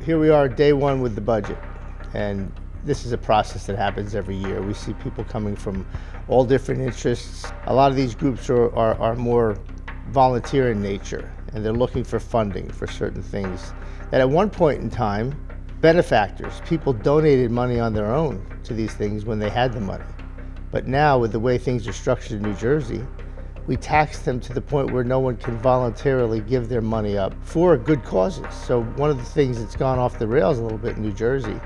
Here we are, day one with the budget, and this is a process that happens every year. We see people coming from all different interests. A lot of these groups are more volunteer in nature, and they're looking for funding for certain things that at one point in time, benefactors, people donated money on their own to these things when they had the money. But now, with the way things are structured in New Jersey, we tax them to the point where no one can voluntarily give their money up for good causes. So one of the things that's gone off the rails a little bit in New Jersey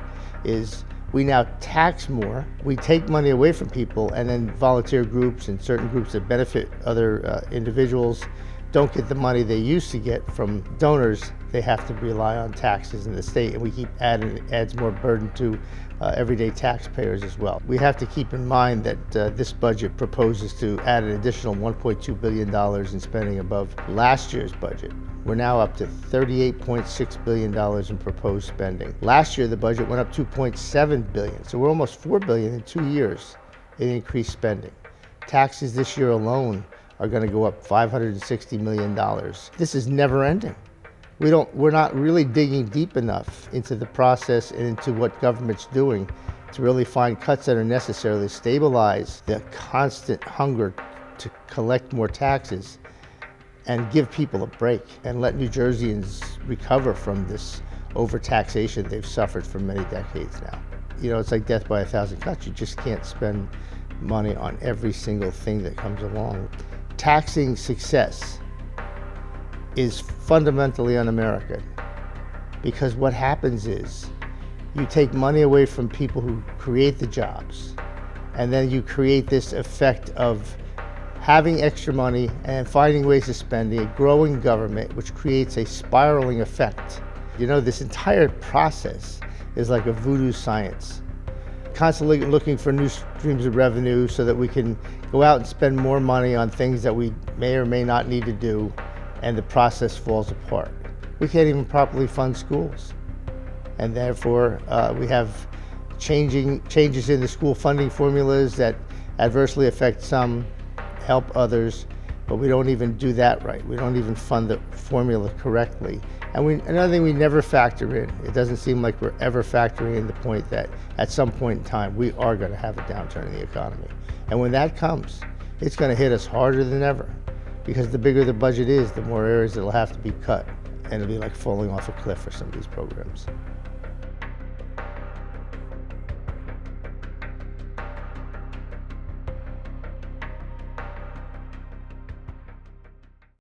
is we now tax more, we take money away from people, and then volunteer groups and certain groups that benefit other individuals don't get the money they used to get from donors. They have to rely on taxes in the state, and we keep adding, it adds more burden to everyday taxpayers as well. We have to keep in mind that this budget proposes to add an additional $1.2 billion in spending above last year's budget. We're now up to $38.6 billion in proposed spending. Last year, the budget went up $2.7 billion, so we're almost $4 billion in 2 years in increased spending. Taxes this year alone are going to go up $560 million. This is never ending. We're not really digging deep enough into the process and into what government's doing to really find cuts that are necessary to stabilize the constant hunger to collect more taxes and give people a break and let New Jerseyans recover from this overtaxation they've suffered for many decades now. You know, it's like death by a thousand cuts. You just can't spend money on every single thing that comes along. Taxing success is fundamentally un-American, because what happens is you take money away from people who create the jobs, and then you create this effect of having extra money and finding ways of spending, a growing government, which creates a spiraling effect. You know, this entire process is like a voodoo science, constantly looking for new streams of revenue so that we can go out and spend more money on things that we may or may not need to do, and the process falls apart. We can't even properly fund schools. And therefore, we have changes in the school funding formulas that adversely affect some, help others, but we don't even do that right. We don't even fund the formula correctly. And another thing we never factor in, it doesn't seem like we're ever factoring in the point that at some point in time, we are gonna have a downturn in the economy. And when that comes, it's gonna hit us harder than ever, because the bigger the budget is, the more areas it'll have to be cut, and it'll be like falling off a cliff for some of these programs.